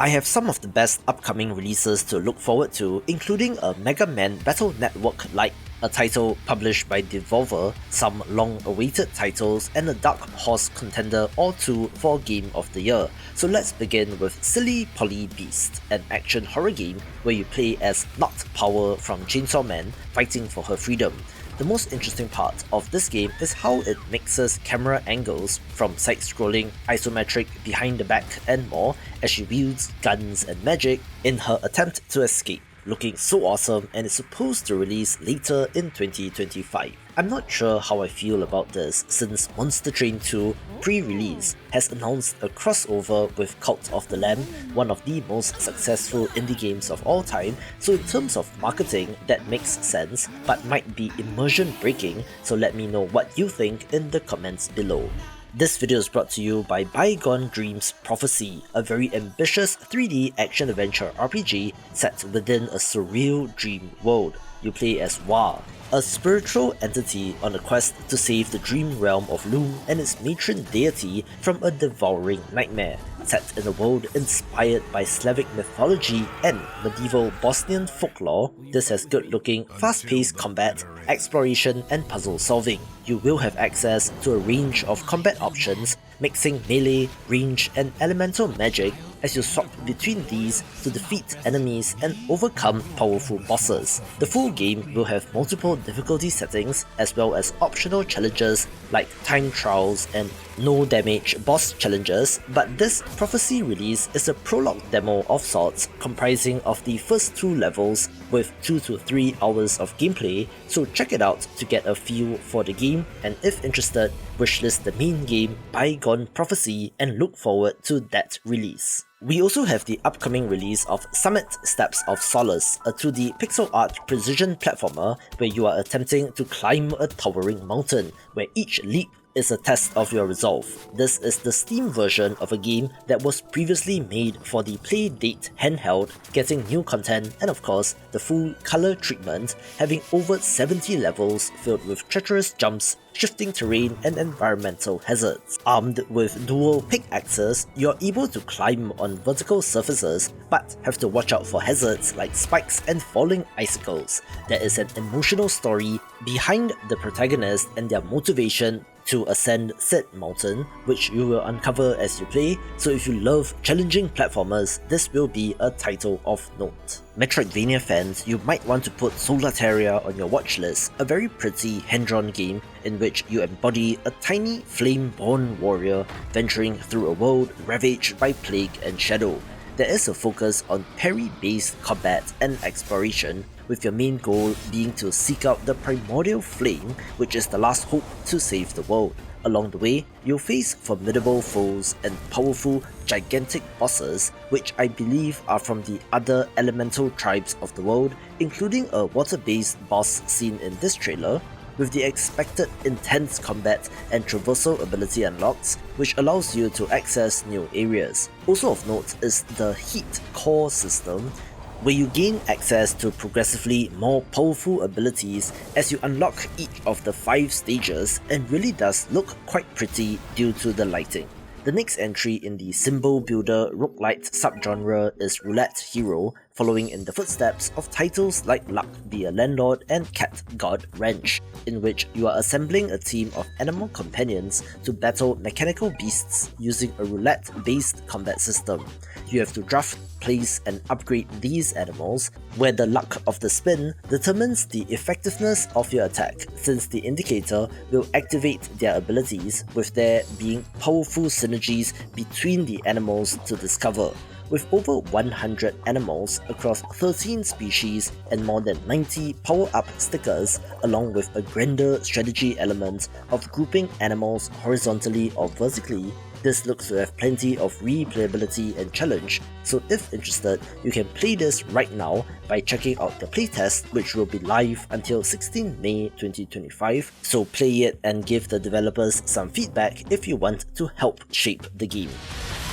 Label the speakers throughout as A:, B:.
A: I have some of the best upcoming releases to look forward to, including a Mega Man Battle Network-like, a title published by Devolver, some long-awaited titles, and a Dark Horse contender or two for Game of the Year. So let's begin with Silly Polly Beast, an action horror game where you play as Not Power from Chainsaw Man fighting for her freedom. The most interesting part of this game is how it mixes camera angles from side-scrolling, isometric, behind the back and more as she wields guns and magic in her attempt to escape, looking so awesome and is supposed to release later in 2025. I'm not sure how I feel about this since Monster Train 2 pre-release has announced a crossover with Cult of the Lamb, one of the most successful indie games of all time, so in terms of marketing that makes sense but might be immersion breaking, so let me know what you think in the comments below. This video is brought to you by Bygone Dreams Prophecy, a very ambitious 3D action-adventure RPG set within a surreal dream world. You play as ZWAARD, a spiritual entity on a quest to save the dream realm of Loom and its matron deity from a devouring nightmare. Set in a world inspired by Slavic mythology and medieval Bosnian folklore, this has good-looking, fast-paced combat, exploration and puzzle solving. You will have access to a range of combat options, mixing melee, range and elemental magic as you swap between these to defeat enemies and overcome powerful bosses. The full game will have multiple difficulty settings as well as optional challenges like time trials and no damage boss challenges, but this Prophecy release is a prologue demo of sorts comprising of the first 2 levels with 2 to 3 hours of gameplay, so check it out to get a feel for the game, and if interested, wishlist the main game Bygone Prophecy and look forward to that release. We also have the upcoming release of Summit Steps of Solace, a 2D pixel art precision platformer where you are attempting to climb a towering mountain, where each leap is a test of your resolve. This is the Steam version of a game that was previously made for the Playdate handheld, getting new content and of course the full color treatment, having over 70 levels filled with treacherous jumps, shifting terrain and environmental hazards. Armed with dual pickaxes, you're able to climb on vertical surfaces but have to watch out for hazards like spikes and falling icicles. There is an emotional story behind the protagonist and their motivation to ascend said mountain, which you will uncover as you play, so if you love challenging platformers, this will be a title of note. Metroidvania fans, you might want to put Solateria on your watch list, a very pretty hand-drawn game in which you embody a tiny flame-born warrior venturing through a world ravaged by plague and shadow. There is a focus on parry-based combat and exploration, with your main goal being to seek out the primordial flame, which is the last hope to save the world. Along the way, you'll face formidable foes and powerful, gigantic bosses, which I believe are from the other elemental tribes of the world, including a water-based boss seen in this trailer, with the expected intense combat and traversal ability unlocks, which allows you to access new areas. Also of note is the Heat Core system, where you gain access to progressively more powerful abilities as you unlock each of the 5 stages, and really does look quite pretty due to the lighting. The next entry in the symbol builder roguelite subgenre is Roulette Hero, following in the footsteps of titles like Luck Be a Landlord and Cat God Ranch, in which you are assembling a team of animal companions to battle mechanical beasts using a roulette-based combat system. You have to draft, place and upgrade these animals, where the luck of the spin determines the effectiveness of your attack, since the indicator will activate their abilities, with there being powerful synergies between the animals to discover. With over 100 animals across 13 species and more than 90 power-up stickers, along with a grander strategy element of grouping animals horizontally or vertically, this looks to have plenty of replayability and challenge, so if interested, you can play this right now by checking out the playtest, which will be live until 16 May 2025, so play it and give the developers some feedback if you want to help shape the game.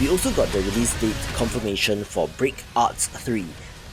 A: We also got the release date confirmation for Break Arts 3,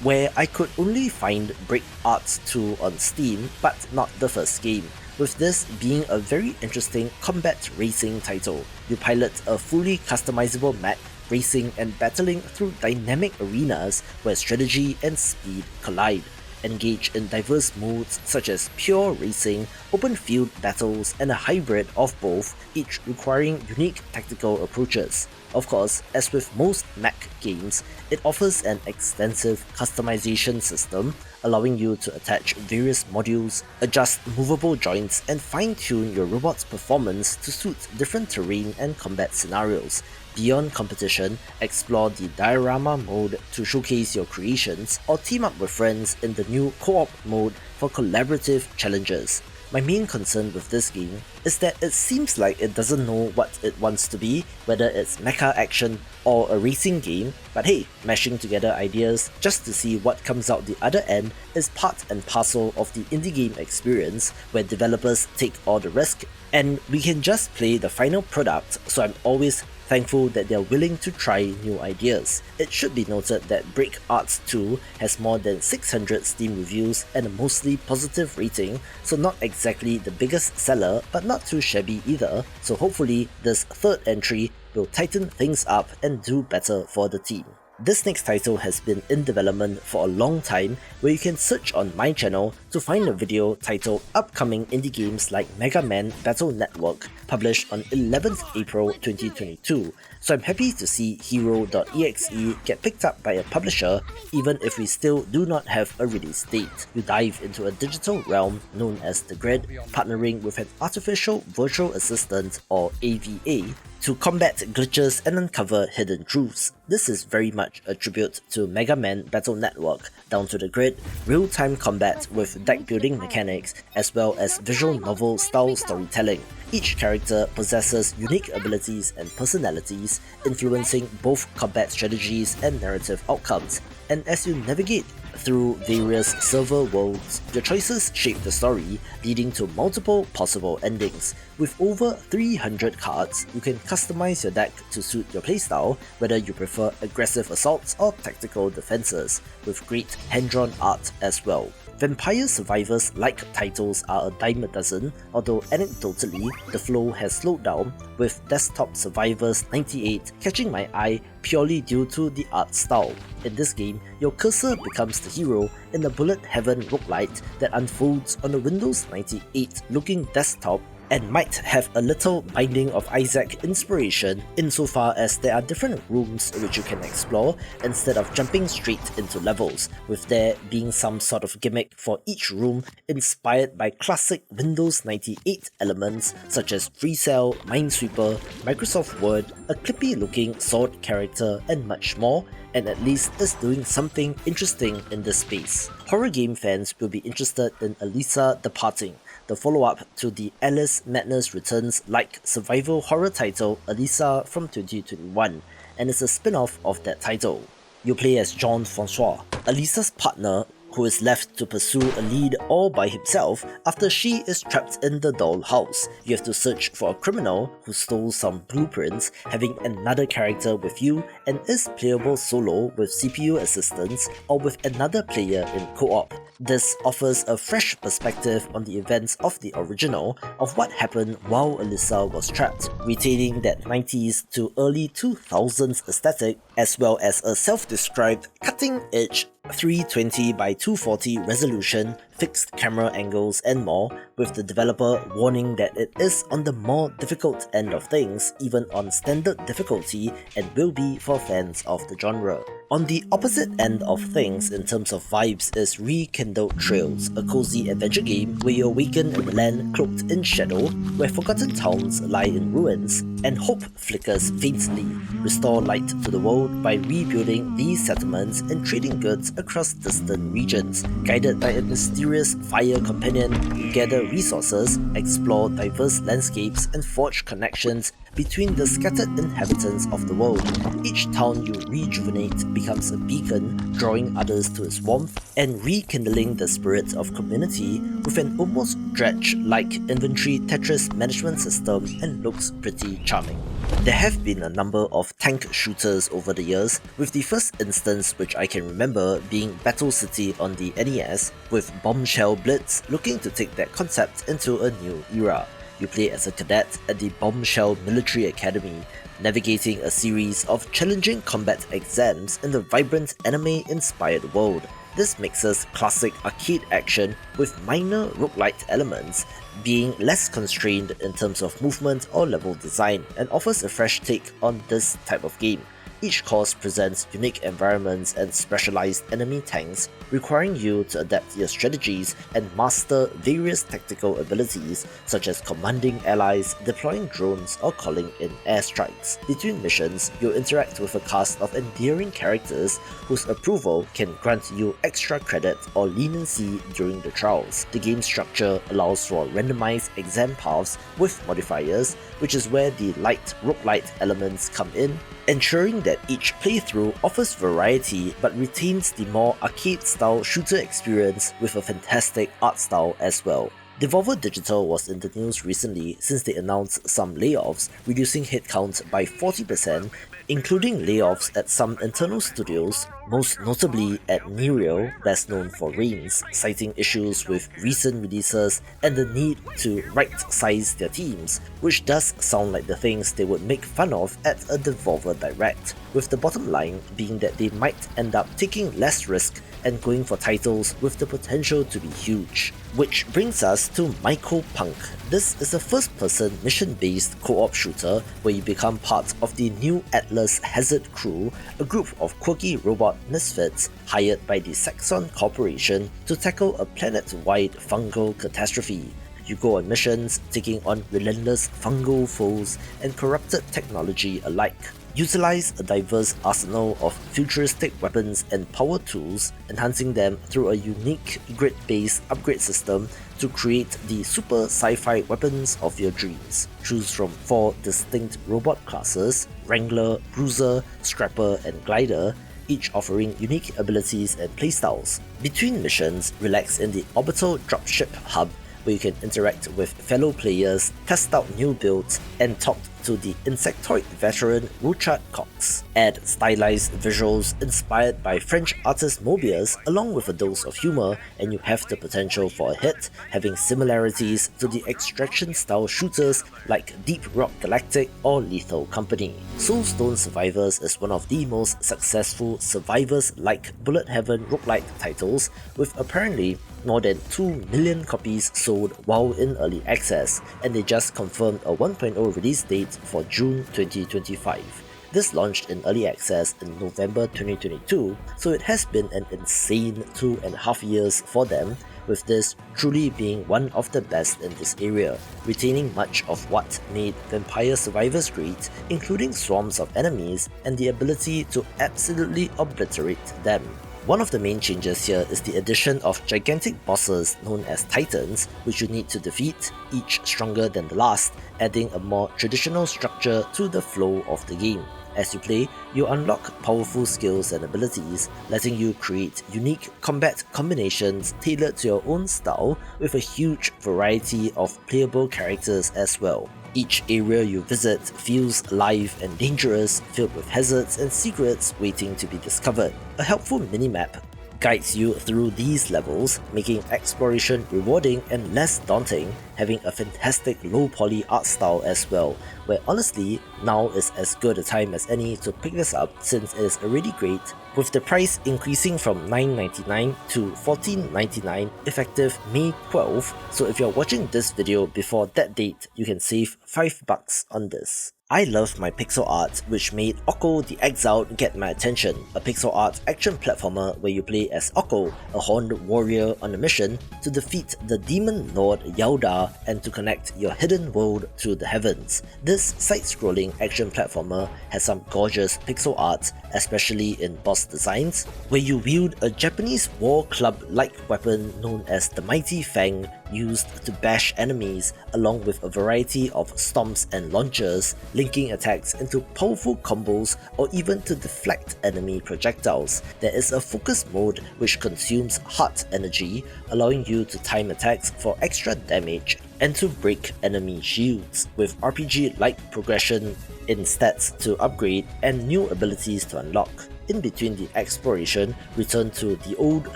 A: where I could only find Break Arts 2 on Steam, but not the first game, with this being a very interesting combat racing title. You pilot a fully customizable map racing and battling through dynamic arenas where strategy and speed collide. Engage in diverse modes such as pure racing, open field battles, and a hybrid of both, each requiring unique tactical approaches. Of course, as with most mech games, it offers an extensive customization system, allowing you to attach various modules, adjust movable joints, and fine-tune your robot's performance to suit different terrain and combat scenarios. Beyond competition, explore the diorama mode to showcase your creations, or team up with friends in the new co-op mode for collaborative challenges. My main concern with this game is that it seems like it doesn't know what it wants to be, whether it's mecha action or a racing game, but hey, mashing together ideas just to see what comes out the other end is part and parcel of the indie game experience, where developers take all the risk and we can just play the final product, so I'm always thankful that they're willing to try new ideas. It should be noted that Break Arts 2 has more than 600 Steam reviews and a mostly positive rating, so not exactly the biggest seller, but not too shabby either, so hopefully this third entry will tighten things up and do better for the team. This next title has been in development for a long time, where you can search on my channel to find a video titled Upcoming Indie Games like Mega Man Battle Network, published on 11th April 2022, so I'm happy to see Hero.exe get picked up by a publisher, even if we still do not have a release date. You dive into a digital realm known as the Grid, partnering with an artificial virtual assistant, or AVA, to combat glitches and uncover hidden truths. This is very much a tribute to Mega Man Battle Network, down to the grid, real-time combat with deck building mechanics, as well as visual novel style storytelling. Each character possesses unique abilities and personalities, influencing both combat strategies and narrative outcomes. And as you navigate through various server worlds, your choices shape the story, leading to multiple possible endings. With over 300 cards, you can customize your deck to suit your playstyle, whether you prefer aggressive assaults or tactical defenses, with great hand-drawn art as well. Vampire Survivors-like titles are a dime a dozen, although anecdotally, the flow has slowed down, with Desktop Survivors 98 catching my eye purely due to the art style. In this game, your cursor becomes the hero in a bullet heaven roguelite that unfolds on a Windows 98 looking desktop, and might have a little Binding of Isaac inspiration insofar as there are different rooms which you can explore instead of jumping straight into levels, with there being some sort of gimmick for each room inspired by classic Windows 98 elements such as Free Cell, Minesweeper, Microsoft Word, a clippy looking sword character, and much more, and at least is doing something interesting in this space. Horror game fans will be interested in Alisa Departing, the follow-up to the Alice Madness Returns-like survival horror title Alisa from 2021, and is a spin-off of that title. You play as Jean-Francois, Alisa's partner, who is left to pursue a lead all by himself after she is trapped in the dollhouse. You have to search for a criminal who stole some blueprints, having another character with you, and is playable solo with CPU assistance or with another player in co-op. This offers a fresh perspective on the events of the original of what happened while Alisa was trapped, retaining that 90s to early 2000s aesthetic, as well as a self-described cutting-edge 320 by 240 resolution, fixed camera angles, and more, with the developer warning that it is on the more difficult end of things, even on standard difficulty, and will be for fans of the genre. On the opposite end of things in terms of vibes is Rekindled Trails, a cozy adventure game where you awaken in a land cloaked in shadow, where forgotten towns lie in ruins, and hope flickers faintly. Restore light to the world by rebuilding these settlements and trading goods across distant regions. Guided by a mysterious fire companion, you gather resources, explore diverse landscapes, and forge connections between the scattered inhabitants of the world. Each town you rejuvenate becomes a beacon, drawing others to its warmth and rekindling the spirit of community with an almost Dredge-like inventory Tetris management system, and looks pretty charming. There have been a number of tank shooters over the years, with the first instance which I can remember being Battle City on the NES, with BOMBSHELL BLITZ looking to take that concept into a new era. You play as a cadet at the BOMBSHELL Military Academy, navigating a series of challenging combat exams in the vibrant anime-inspired world. This mixes classic arcade action with minor roguelite elements, being less constrained in terms of movement or level design, and offers a fresh take on this type of game. Each course presents unique environments and specialized enemy tanks, requiring you to adapt your strategies and master various tactical abilities such as commanding allies, deploying drones, or calling in airstrikes. Between missions, you'll interact with a cast of endearing characters whose approval can grant you extra credit or leniency during the trials. The game structure allows for randomized exam paths with modifiers, which is where the light roguelite elements come in, ensuring that each playthrough offers variety but retains the more arcade-style shooter experience with a fantastic art style as well. Devolver Digital was in the news recently since they announced some layoffs, reducing headcount by 40%, including layoffs at some internal studios, most notably at Nerio, best known for Reigns, citing issues with recent releases and the need to right-size their teams, which does sound like the things they would make fun of at a Devolver Direct, with the bottom line being that they might end up taking less risk and going for titles with the potential to be huge. Which brings us to Mycopunk. This is a first-person mission-based co-op shooter where you become part of the New Atlas Hazard Crew, a group of quirky robot misfits hired by the Saxon Corporation to tackle a planet-wide fungal catastrophe. You go on missions, taking on relentless fungal foes and corrupted technology alike. Utilize a diverse arsenal of futuristic weapons and power tools, enhancing them through a unique grid-based upgrade system to create the super sci-fi weapons of your dreams. Choose from 4 distinct robot classes: Wrangler, Bruiser, Scrapper, and Glider, each offering unique abilities and playstyles. Between missions, relax in the Orbital Dropship Hub, where you can interact with fellow players, test out new builds, and talk to the insectoid veteran Richard Cox. Add stylized visuals inspired by French artist Mobius along with a dose of humor, and you have the potential for a hit, having similarities to the extraction-style shooters like Deep Rock Galactic or Lethal Company. Soulstone Survivors is one of the most successful Survivors-like bullet heaven roguelike titles, with apparently more than 2 million copies sold while in early access, and they just confirmed a 1.0 release date for June 2025. This launched in early access in November 2022, so it has been an insane 2.5 years for them, with this truly being one of the best in this area, retaining much of what made Vampire Survivors great, including swarms of enemies and the ability to absolutely obliterate them. One of the main changes here is the addition of gigantic bosses known as Titans, which you need to defeat, each stronger than the last, adding a more traditional structure to the flow of the game. As you play, you unlock powerful skills and abilities, letting you create unique combat combinations tailored to your own style, with a huge variety of playable characters as well. Each area you visit feels alive and dangerous, filled with hazards and secrets waiting to be discovered. A helpful minimap guides you through these levels, making exploration rewarding and less daunting, having a fantastic low-poly art style as well, where honestly, now is as good a time as any to pick this up since it is already great, with the price increasing from $9.99 to $14.99 effective May 12th, so if you're watching this video before that date, you can save $5 on this. I love my pixel art, which made Okko The Exiled get my attention, a pixel art action platformer where you play as Okko, a horned warrior on a mission to defeat the demon lord Yauda and to connect your hidden world to the heavens. This side-scrolling action platformer has some gorgeous pixel art, especially in boss designs, where you wield a Japanese war club-like weapon known as the Mighty Fang, used to bash enemies, along with a variety of stomps and launchers, linking attacks into powerful combos or even to deflect enemy projectiles. There is a focus mode which consumes heart energy, allowing you to time attacks for extra damage and to break enemy shields, with RPG-like progression in stats to upgrade and new abilities to unlock. In between the exploration, return to the old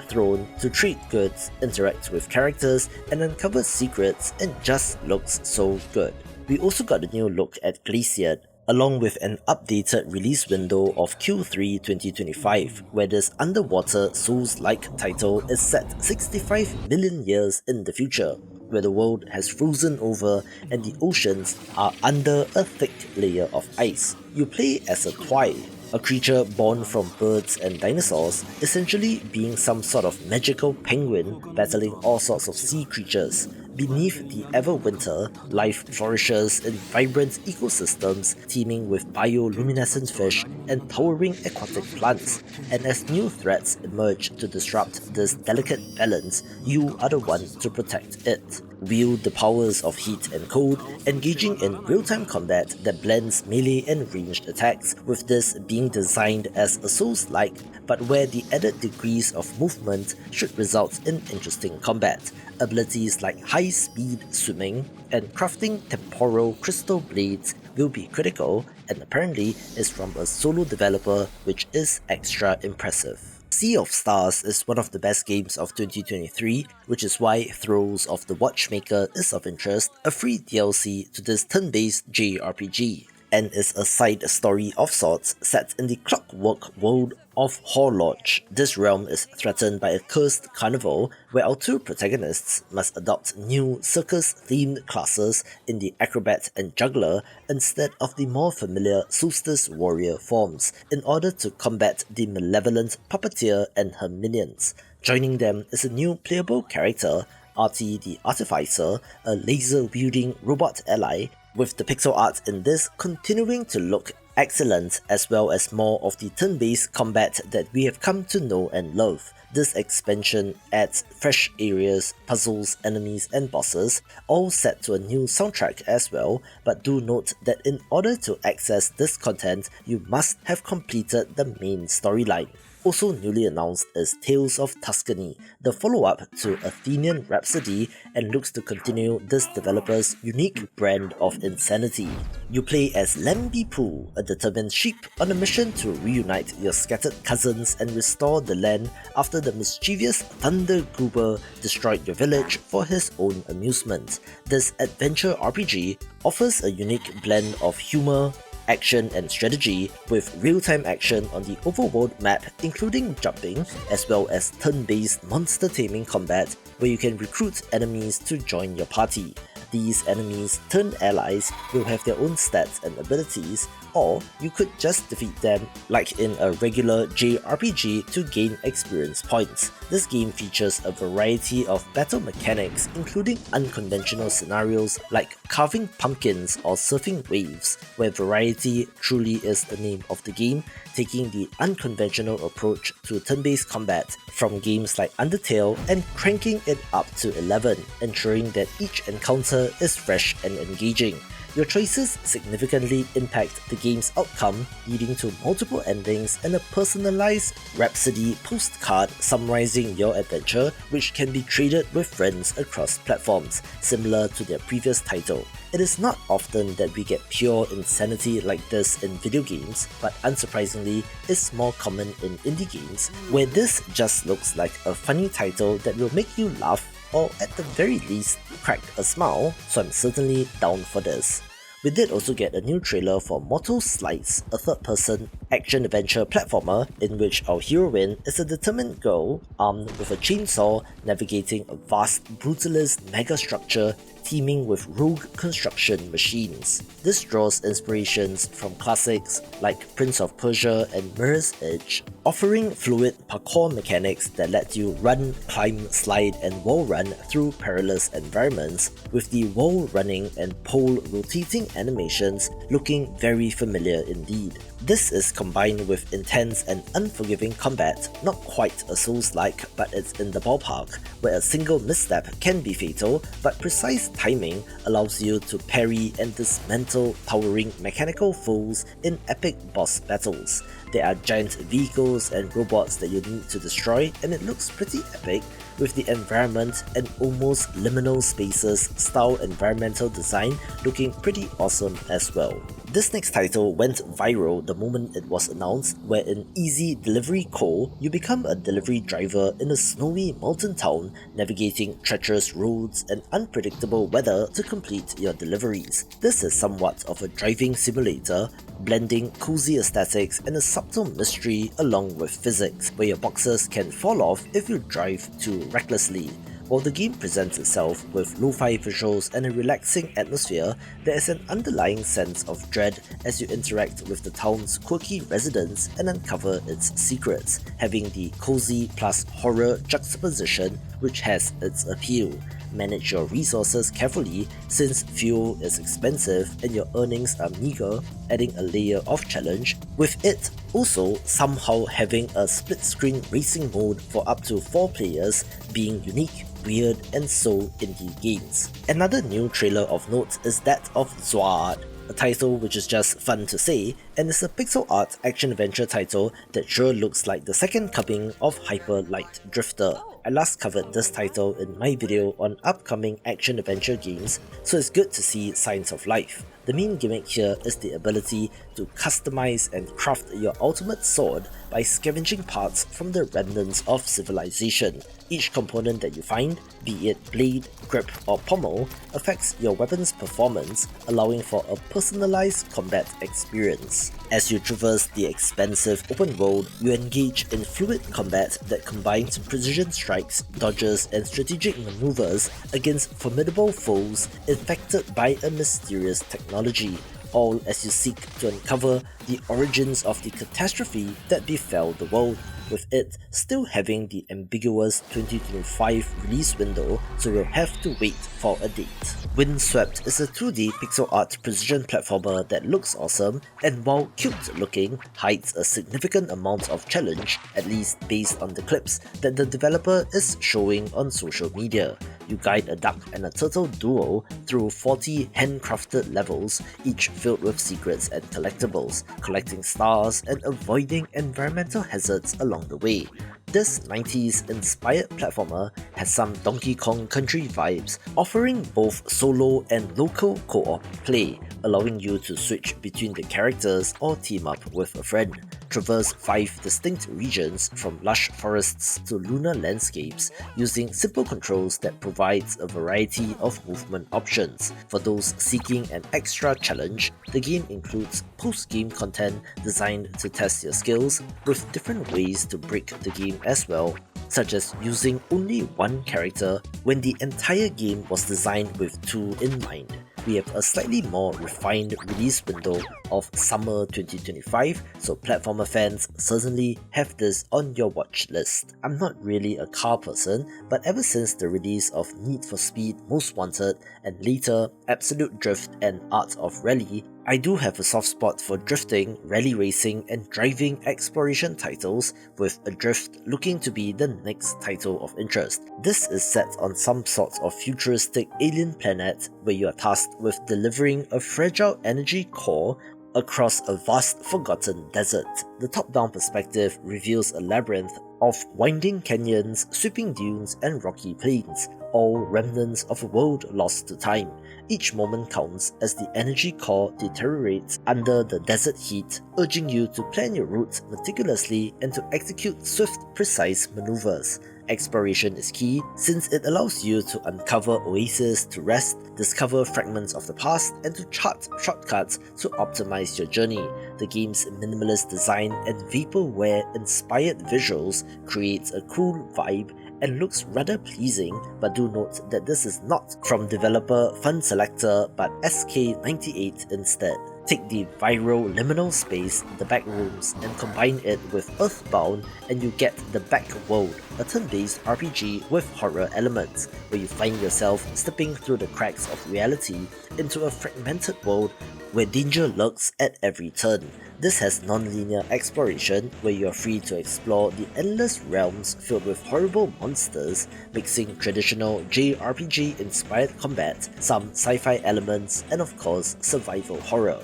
A: throne to trade goods, interact with characters, and uncover secrets, and just looks so good. We also got a new look at Glaciered, along with an updated release window of Q3 2025, where this underwater Souls-like title is set 65 million years in the future, where the world has frozen over and the oceans are under a thick layer of ice. You play as a Twai, a creature born from birds and dinosaurs, essentially being some sort of magical penguin battling all sorts of sea creatures. Beneath the Everwinter, life flourishes in vibrant ecosystems teeming with bioluminescent fish and towering aquatic plants, and as new threats emerge to disrupt this delicate balance, you are the one to protect it. Wield the powers of heat and cold, engaging in real-time combat that blends melee and ranged attacks, with this being designed as a Souls-like, but where the added degrees of movement should result in interesting combat. Abilities like high-speed swimming and crafting temporal crystal blades will be critical, and apparently is from a solo developer, which is extra impressive. Sea of Stars is one of the best games of 2023, which is why Throes of the Watchmaker is of interest, a free DLC to this turn-based JRPG, and is a side story of sorts set in the clockwork world of Horlodge. This realm is threatened by a cursed carnival where our two protagonists must adopt new circus-themed classes in the acrobat and juggler instead of the more familiar solstice warrior forms in order to combat the malevolent puppeteer and her minions. Joining them is a new playable character, Artie the Artificer, a laser-wielding robot ally, with the pixel art in this continuing to look excellent, as well as more of the turn-based combat that we have come to know and love. This expansion adds fresh areas, puzzles, enemies and bosses, all set to a new soundtrack as well, but do note that in order to access this content, you must have completed the main storyline. Also newly announced is Tales of Tuscany, the follow-up to Athenian Rhapsody, and looks to continue this developer's unique brand of insanity. You play as Lemby Poo, a determined sheep on a mission to reunite your scattered cousins and restore the land after the mischievous Thunder Goober destroyed your village for his own amusement. This adventure RPG offers a unique blend of humor, action and strategy, with real-time action on the overworld map including jumping, as well as turn-based monster taming combat where you can recruit enemies to join your party. These enemies turned allies will have their own stats and abilities, or you could just defeat them like in a regular JRPG to gain experience points. This game features a variety of battle mechanics, including unconventional scenarios like carving pumpkins or surfing waves, where variety truly is the name of the game, taking the unconventional approach to turn-based combat from games like Undertale and cranking it up to 11, ensuring that each encounter is fresh and engaging. Your choices significantly impact the game's outcome, leading to multiple endings and a personalized Rhapsody postcard summarizing your adventure, which can be traded with friends across platforms, similar to their previous title. It is not often that we get pure insanity like this in video games, but unsurprisingly, it's more common in indie games, where this just looks like a funny title that will make you laugh or at the very least crack a smile, so I'm certainly down for this. We did also get a new trailer for Motorslice, a third-person action-adventure platformer in which our heroine is a determined girl armed with a chainsaw navigating a vast brutalist megastructure teeming with rogue construction machines. This draws inspirations from classics like Prince of Persia and Mirror's Edge, offering fluid parkour mechanics that let you run, climb, slide and wall run through perilous environments, with the wall running and pole rotating animations looking very familiar indeed. This is combined with intense and unforgiving combat, not quite a Souls-like, but it's in the ballpark, where a single misstep can be fatal, but precise timing allows you to parry and dismantle towering mechanical foes in epic boss battles. There are giant vehicles and robots that you need to destroy, and it looks pretty epic, with the environment and almost liminal spaces style environmental design looking pretty awesome as well. This next title went viral the moment it was announced, where in Easy Delivery Co., you become a delivery driver in a snowy mountain town, navigating treacherous roads and unpredictable weather to complete your deliveries. This is somewhat of a driving simulator, blending cozy aesthetics and a subtle mystery along with physics, where your boxes can fall off if you drive too recklessly. While the game presents itself with lo-fi visuals and a relaxing atmosphere, there is an underlying sense of dread as you interact with the town's quirky residents and uncover its secrets, having the cozy plus horror juxtaposition which has its appeal. Manage your resources carefully since fuel is expensive and your earnings are meager, adding a layer of challenge, with it also somehow having a split-screen racing mode for up to 4 players, being unique, weird and so indie games. Another new trailer of note is that of ZWAARD, a title which is just fun to say, and is a pixel art action-adventure title that sure looks like the second coming of Hyper Light Drifter. I last covered this title in my video on upcoming action-adventure games, so it's good to see signs of life. The main gimmick here is the ability to customize and craft your ultimate sword by scavenging parts from the remnants of civilization. Each component that you find, be it blade, grip or pommel, affects your weapon's performance, allowing for a personalized combat experience. As you traverse the expansive open world, you engage in fluid combat that combines precision strikes, dodges and strategic maneuvers against formidable foes infected by a mysterious technology, all as you seek to uncover the origins of the catastrophe that befell the world, with it still having the ambiguous 2025 release window, so we'll have to wait for a date. Windswept is a 2D pixel art precision platformer that looks awesome and while cute looking, hides a significant amount of challenge, at least based on the clips that the developer is showing on social media. You guide a duck and a turtle duo through 40 handcrafted levels, each filled with secrets and collectibles, collecting stars and avoiding environmental hazards along the way. This 90s inspired platformer has some Donkey Kong Country vibes, offering both solo and local co-op play, allowing you to switch between the characters or team up with a friend. Traverse 5 distinct regions from lush forests to lunar landscapes using simple controls that provides a variety of movement options. For those seeking an extra challenge, the game includes post-game content designed to test your skills, with different ways to break the game as well, such as using only one character when the entire game was designed with 2 in mind. We have a slightly more refined release window of summer 2025, so platformer fans certainly have this on your watch list. I'm not really a car person, but ever since the release of Need for Speed Most Wanted and later Absolute Drift and Art of Rally, I do have a soft spot for drifting, rally racing and driving exploration titles, with Adrift looking to be the next title of interest. This is set on some sort of futuristic alien planet where you are tasked with delivering a fragile energy core across a vast forgotten desert. The top-down perspective reveals a labyrinth of winding canyons, sweeping dunes and rocky plains, all remnants of a world lost to time. Each moment counts as the energy core deteriorates under the desert heat, urging you to plan your route meticulously and to execute swift, precise maneuvers. Exploration is key since it allows you to uncover oases to rest, discover fragments of the past, and to chart shortcuts to optimize your journey. The game's minimalist design and vaporware-inspired visuals creates a cool vibe and looks rather pleasing, but do note that this is not from developer Fun Selector but SK98 instead. Take the viral liminal space, the Backrooms, and combine it with Earthbound and you get the Backworld, a turn-based RPG with horror elements, where you find yourself slipping through the cracks of reality into a fragmented world where danger lurks at every turn. This has non-linear exploration where you are free to explore the endless realms filled with horrible monsters, mixing traditional JRPG inspired combat, some sci-fi elements, and of course survival horror.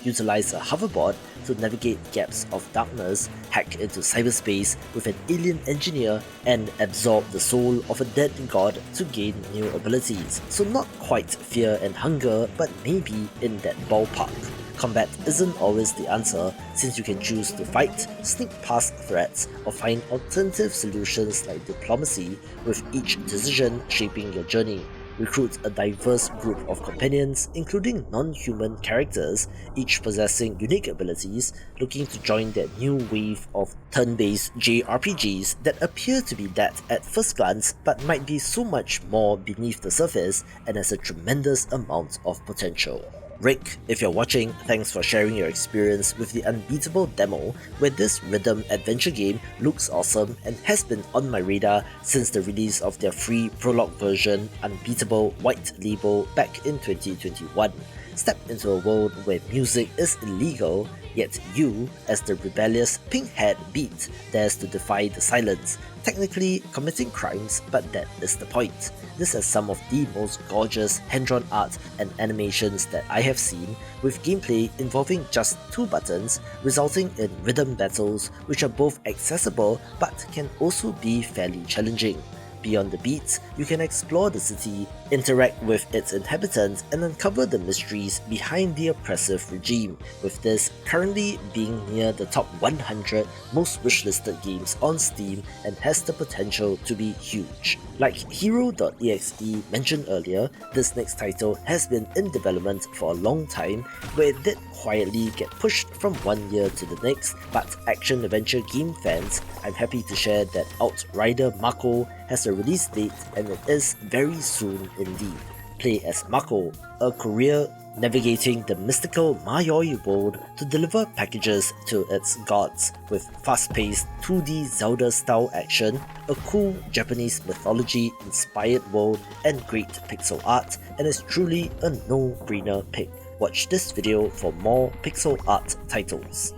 A: Utilize a hoverboard to navigate gaps of darkness, hack into cyberspace with an alien engineer, and absorb the soul of a dead god to gain new abilities. So not quite Fear and Hunger, but maybe in that ballpark. Combat isn't always the answer, since you can choose to fight, sneak past threats, or find alternative solutions like diplomacy, with each decision shaping your journey. Recruit a diverse group of companions, including non-human characters, each possessing unique abilities, looking to join that new wave of turn-based JRPGs that appear to be that at first glance but might be so much more beneath the surface and has a tremendous amount of potential. Rick, if you're watching, thanks for sharing your experience with the Unbeatable demo, where this rhythm adventure game looks awesome and has been on my radar since the release of their free prologue version, Unbeatable White Label, back in 2021. Step into a world where music is illegal, yet you, as the rebellious pink-haired Beat, dares to defy the silence, technically committing crimes, but that is the point. This has some of the most gorgeous hand-drawn art and animations that I have seen, with gameplay involving just 2 buttons, resulting in rhythm battles which are both accessible but can also be fairly challenging. Beyond the beats, you can explore the city, interact with its inhabitants, and uncover the mysteries behind the oppressive regime, with this currently being near the top 100 most wishlisted games on Steam and has the potential to be huge. Like Hero.exe mentioned earlier, this next title has been in development for a long time, where it did quietly get pushed from one year to the next, but action-adventure game fans, I'm happy to share that Outrider Mako has a release date, and it is very soon indeed. Play as Mako, a courier navigating the mystical Mayoi world to deliver packages to its gods, with fast-paced 2D Zelda-style action, a cool Japanese mythology-inspired world, and great pixel art, and is truly a no-brainer pick. Watch this video for more pixel art titles.